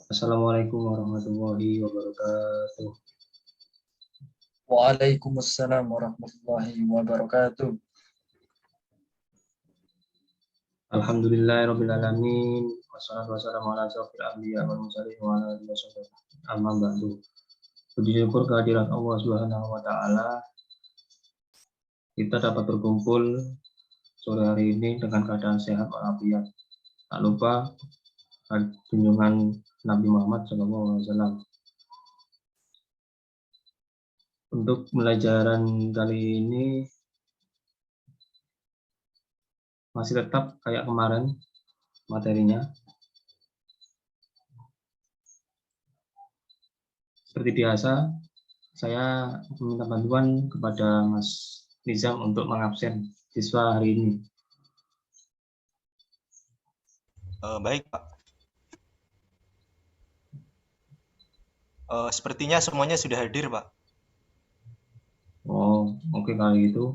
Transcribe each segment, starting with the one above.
Assalamualaikum warahmatullahi wabarakatuh. Waalaikumsalam warahmatullahi wabarakatuh. Alhamdulillahirabbil alamin. Wassalatu wassalamu ala asyrofil anbiya wal mursalin wa ala alihi wasallam. Amma ba'du. Puji syukur kehadirat Allah Subhanahu wa taala, kita dapat berkumpul sore hari ini dengan keadaan sehat walafiat. Tak lupa junjungan Nabi Muhammad SAW. Untuk pelajaran kali ini masih tetap kayak kemarin materinya. Seperti biasa, saya meminta bantuan kepada Mas Nizam untuk mengabsen siswa hari ini. Baik, Pak. Sepertinya semuanya sudah hadir, Pak. Oh, oke, kali itu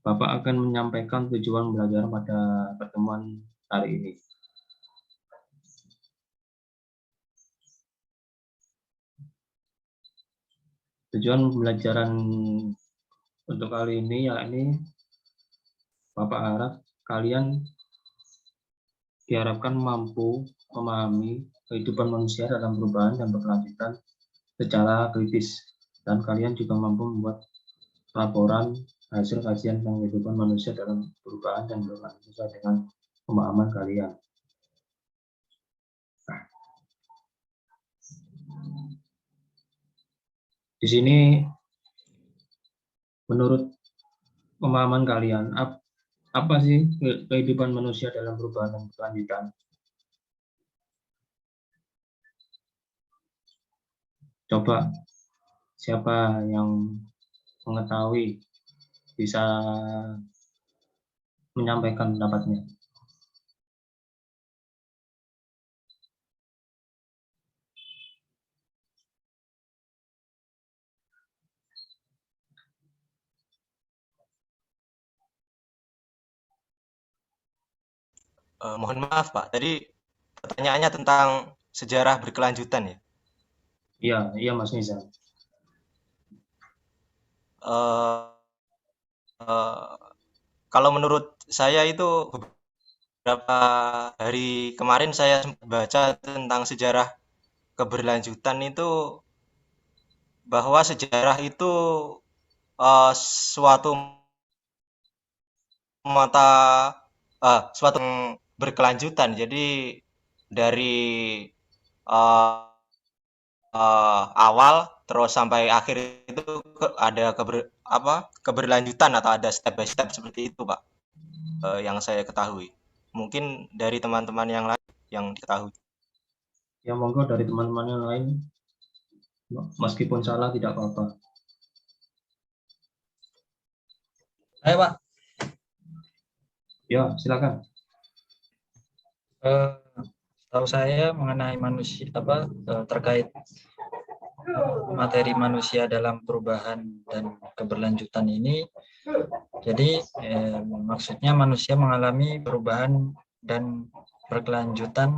Bapak akan menyampaikan tujuan belajar pada pertemuan hari ini. Tujuan pembelajaran untuk kali ini yakni Bapak harap kalian diharapkan mampu memahami kehidupan manusia dalam perubahan dan berkelanjutan secara kritis, dan kalian juga mampu membuat laporan hasil kajian tentang kehidupan manusia dalam perubahan dan berkelanjutan sesuai dengan pemahaman kalian. Di sini, menurut pemahaman kalian, apa sih kehidupan manusia dalam perubahan dan berkelanjutan? Coba, siapa yang mengetahui bisa menyampaikan pendapatnya. Mohon maaf, Pak. Tadi pertanyaannya tentang sejarah berkelanjutan ya. Iya Mas Nizam. Eh, eh, Kalau menurut saya itu beberapa hari kemarin saya sempat baca tentang sejarah keberlanjutan itu, bahwa sejarah itu suatu mata suatu yang berkelanjutan. Jadi dari eh, awal terus sampai akhir itu ada keberlanjutan atau ada step by step seperti itu, Pak. Yang saya ketahui. Mungkin dari teman-teman yang lain yang diketahui. Ya, monggo dari teman-teman yang lain, meskipun salah tidak apa-apa. Ayo, Pak. Ya, silakan. Tahu saya mengenai manusia terkait materi manusia dalam perubahan dan keberlanjutan ini. Jadi maksudnya manusia mengalami perubahan dan berkelanjutan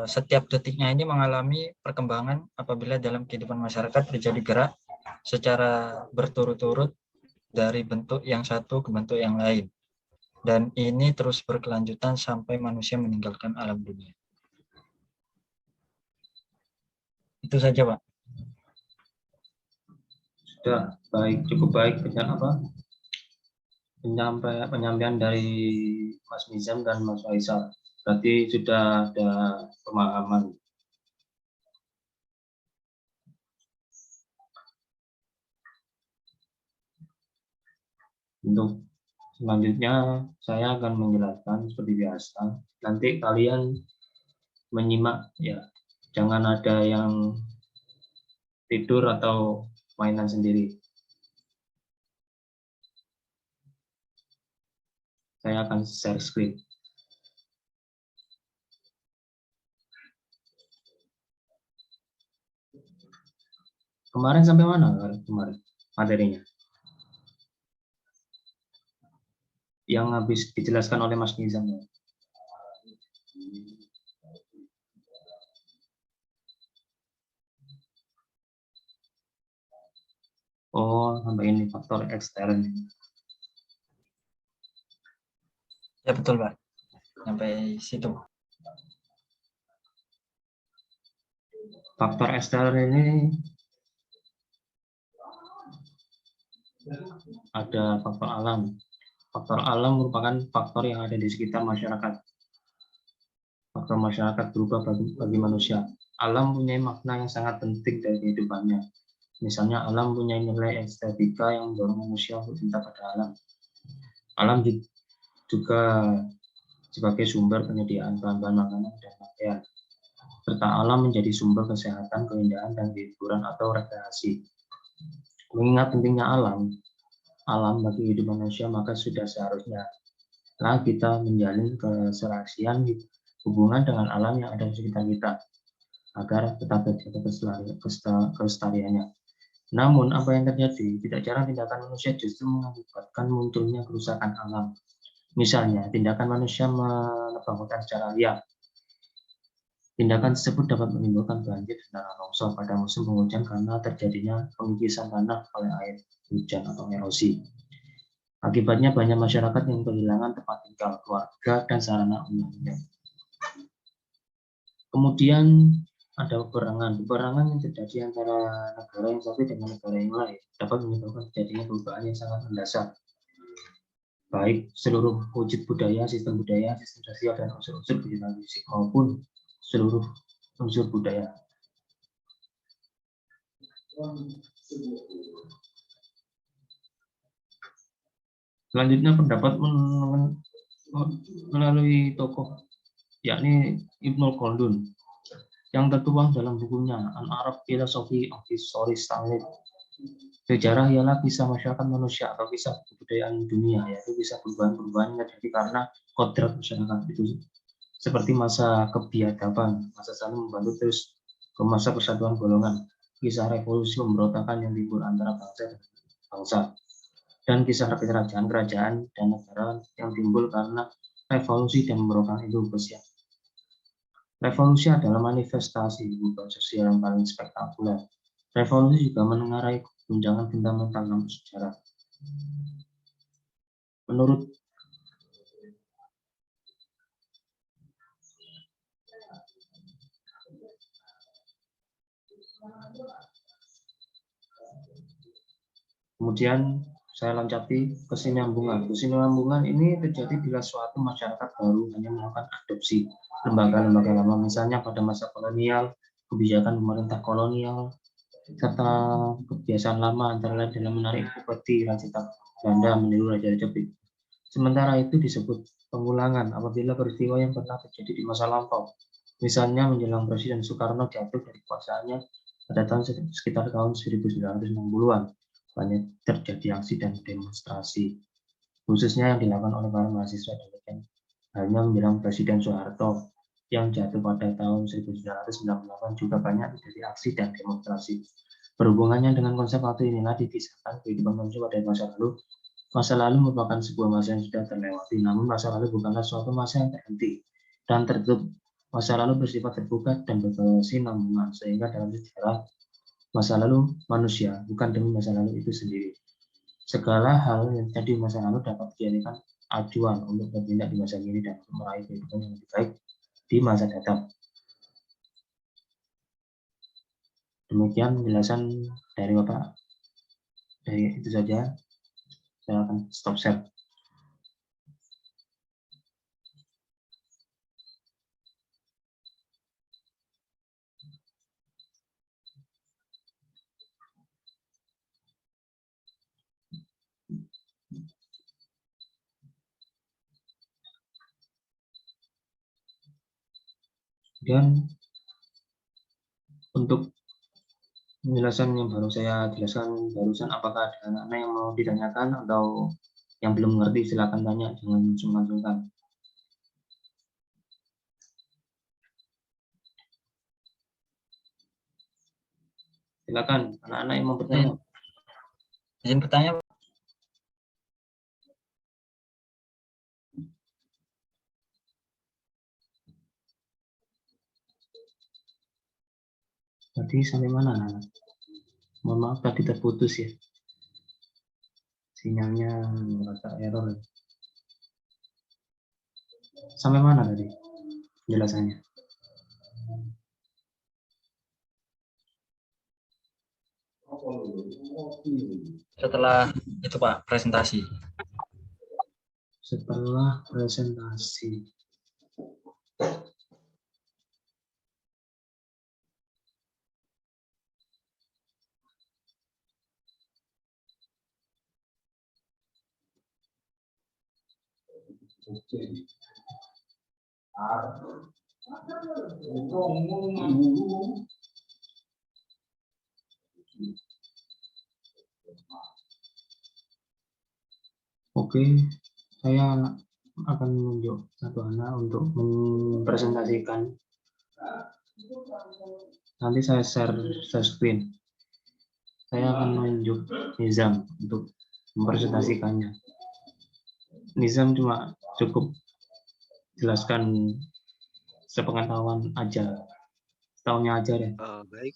setiap detiknya, ini mengalami perkembangan apabila dalam kehidupan masyarakat terjadi gerak secara berturut-turut dari bentuk yang satu ke bentuk yang lain. Dan ini terus berkelanjutan sampai manusia meninggalkan alam dunia. Itu saja, Pak. Sudah baik, cukup baik penyampaian dari Mas Nizam dan Mas Faisal. Berarti sudah ada pemahaman. Untuk selanjutnya saya akan menjelaskan seperti biasa. Nanti kalian menyimak ya, jangan ada yang tidur atau mainan sendiri. Saya akan share screen. Kemarin sampai mana kemarin materinya? Yang habis dijelaskan oleh Mas Nizam. Oh, sampai ini faktor ekstern. Ya betul Pak, sampai situ. Faktor ekstern ini ada faktor alam. Faktor alam merupakan faktor yang ada di sekitar masyarakat. Faktor masyarakat berubah bagi manusia. Alam punya makna yang sangat penting dari kehidupannya. Misalnya alam punya nilai estetika yang mendorong manusia untuk cinta pada alam. Alam juga sebagai sumber penyediaan bahan-bahan makanan dan pakaian. Serta alam menjadi sumber kesehatan, keindahan, dan hiburan atau rekreasi. Mengingat pentingnya alam bagi hidup manusia, maka sudah seharusnya kita menjalin keserasian hubungan dengan alam yang ada di sekitar kita, agar tetap terjaga kelestariannya. Namun, apa yang terjadi? Tidak jarang tindakan manusia justru mengakibatkan munculnya kerusakan alam. Misalnya, tindakan manusia menebang hutan secara liar. Tindakan tersebut dapat menimbulkan banjir dan tanah longsor pada musim penghujan karena terjadinya pengikisan tanah oleh air hujan atau erosi. Akibatnya banyak masyarakat yang kehilangan tempat tinggal, keluarga, dan sarana umumnya. Kemudian ada peperangan yang terjadi antara negara yang satu dengan negara yang lain dapat menyebabkan terjadinya perubahan yang sangat mendasar, baik seluruh wujud budaya, sistem sosial, dan unsur-unsur kehidupan fisik maupun seluruh unsur budaya. Selanjutnya pendapat melalui tokoh yakni Ibnu Khaldun yang tertuang dalam bukunya An Arab Philosophy of History Statement. Sejarah ialah kisah masyarakat manusia atau kisah kebudayaan dunia, yaitu kisah perubahan-perubahan yang terjadi karena kodrat masyarakat itu, seperti masa kebiadaban, masa saling membantu, terus ke masa persatuan golongan, kisah revolusi pemberontakan yang timbul antara bangsa dan bangsa, dan kisah kerajaan dan negara yang timbul karena revolusi dan pemberontakan itu bersiap. Revolusi adalah manifestasi perubahan sosial yang paling spektakuler. Revolusi juga menengarai guncangan fundamental dalam sejarah. Menurut kemudian saya loncati kesinambungan. Kesinambungan ini terjadi bila suatu masyarakat baru hanya melakukan adopsi lembaga-lembaga lama, misalnya pada masa kolonial, kebijakan pemerintah kolonial, serta kebiasaan lama antara lain dalam menarik upeti Raja Belanda meniru Raja-Raja Brit. Sementara itu disebut pengulangan apabila peristiwa yang pernah terjadi di masa lampau, misalnya menjelang Presiden Soekarno jatuh dari kekuasaannya pada sekitar tahun 1960-an, banyak terjadi aksi dan demonstrasi, khususnya yang dilakukan oleh para mahasiswa dan halnya menjelang Presiden Soeharto yang jatuh pada tahun 1998 juga banyak terjadi aksi dan demonstrasi. Berhubungannya dengan konsep waktu inilah dikisahkan kehidupan manusia pada masa lalu. Masa lalu merupakan sebuah masa yang sudah terlewati, namun masa lalu bukanlah suatu masa yang terhenti dan tertutup. Masa lalu bersifat terbuka dan berkesinambungan, sehingga dalam sejarah masa lalu manusia bukan demi masa lalu itu sendiri. Segala hal yang terjadi di masa lalu dapat dijadikan acuan untuk bertindak di masa kini dan meraih kehidupan yang lebih baik di masa datang. Demikian penjelasan dari Bapak. Dari itu saja, saya akan stop share. Dan untuk penjelasan yang baru saya jelaskan barusan, apakah ada anak-anak yang mau ditanyakan atau yang belum mengerti silakan tanya, jangan sungkan-sungkan. Silakan anak-anak yang mau bertanya. Izin bertanya, Pak. Tadi sampai mana anak-anak? Mohon maaf tadi terputus ya. Sinyalnya agak error. Sampai mana tadi penjelasannya? Setelah itu Pak, presentasi. Setelah presentasi. Oke, saya akan menunjuk satu anak untuk mempresentasikan. Nanti saya share screen. Saya akan menunjuk Nizam untuk mempresentasikannya. Nizam cuma cukup jelaskan sepengetahuan aja, setahunnya aja deh. Baik,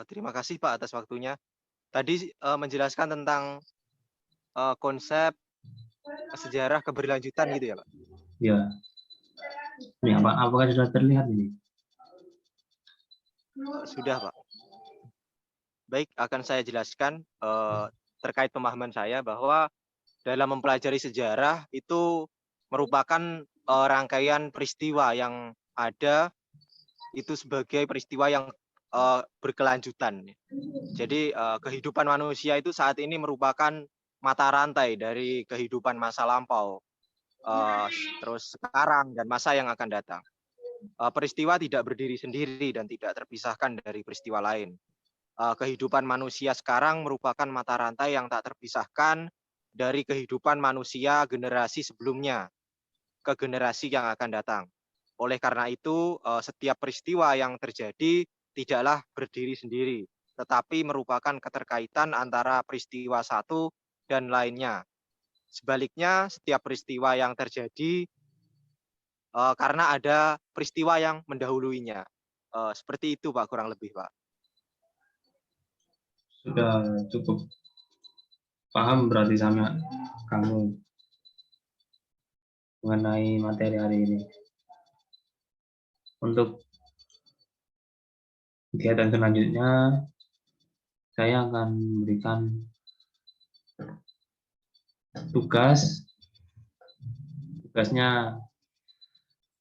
terima kasih Pak atas waktunya. Tadi menjelaskan tentang konsep sejarah keberlanjutan gitu ya Pak? Ya, ini apakah sudah terlihat ini? Sudah Pak. Baik, akan saya jelaskan terkait pemahaman saya bahwa dalam mempelajari sejarah itu merupakan rangkaian peristiwa yang ada itu sebagai peristiwa yang berkelanjutan. Jadi kehidupan manusia itu saat ini merupakan mata rantai dari kehidupan masa lampau, terus sekarang dan masa yang akan datang. Peristiwa tidak berdiri sendiri dan tidak terpisahkan dari peristiwa lain. Kehidupan manusia sekarang merupakan mata rantai yang tak terpisahkan dari kehidupan manusia generasi sebelumnya ke generasi yang akan datang. Oleh karena itu, setiap peristiwa yang terjadi tidaklah berdiri sendiri, tetapi merupakan keterkaitan antara peristiwa satu dan lainnya. Sebaliknya, setiap peristiwa yang terjadi karena ada peristiwa yang mendahuluinya. Seperti itu, Pak, kurang lebih, Pak. Sudah cukup paham berarti sama kamu mengenai materi hari ini. Untuk kegiatan selanjutnya, saya akan memberikan tugas. Tugasnya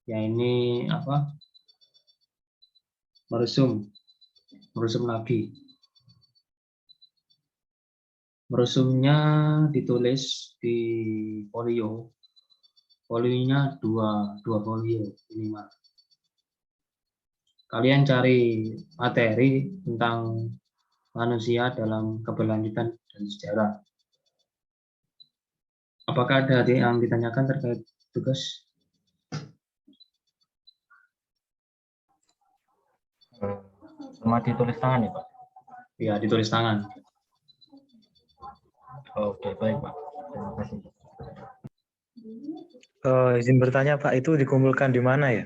ya ini apa? Meresum lagi. Meresumnya ditulis di folio. Folionya dua folio minimal. Kalian cari materi tentang manusia dalam keberlanjutan dan sejarah. Apakah ada yang ditanyakan terkait tugas? Sama ditulis tangan ya Pak? Ya, ditulis tangan. Oke, baik Pak. Terima kasih. Izin bertanya Pak, itu dikumpulkan di mana ya?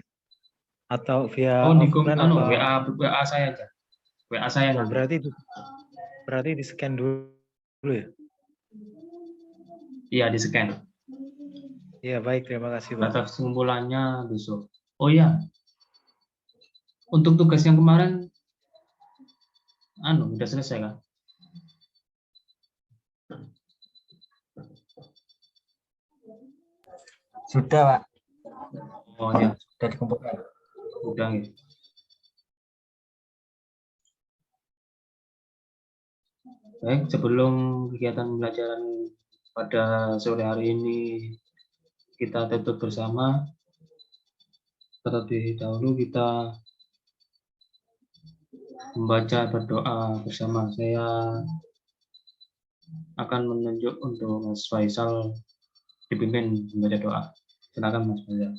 Atau via Oh, offline apa? WA saya aja. WA saya Oh, nanti. berarti di scan dulu ya? Iya, di scan. Iya, baik, terima kasih Pak. Data kesimpulannya besok. Oh iya, untuk tugas yang kemarin, udah selesai kan? Sudah Pak, Oh ya, sudah dikumpulkan. udah ya. Baik, sebelum kegiatan pembelajaran pada sore hari ini kita tutup bersama, terlebih dahulu kita membaca berdoa bersama. Saya akan menunjuk untuk Mas Faisal dipimpin membaca doa. Silakan Mas Faisal.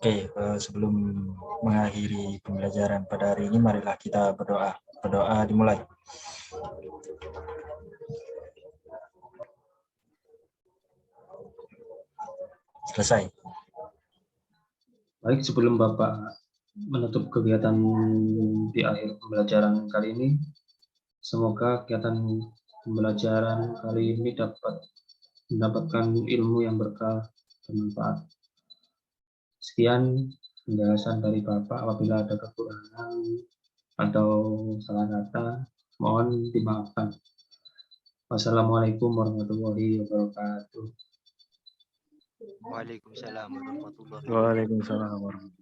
Oke, sebelum mengakhiri pembelajaran pada hari ini, marilah kita berdoa. Berdoa dimulai. Selesai. Baik, sebelum Bapak menutup kegiatan di akhir pembelajaran kali ini. Semoga kegiatan pembelajaran kali ini dapat mendapatkan ilmu yang berkah dan bermanfaat. Sekian penjelasan dari Bapak. Apabila ada kekurangan atau salah kata, mohon dimaafkan. Wassalamualaikum warahmatullahi wabarakatuh. Waalaikumsalam warahmatullahi wabarakatuh. Waalaikumsalam warahmatullahi wabarakatuh.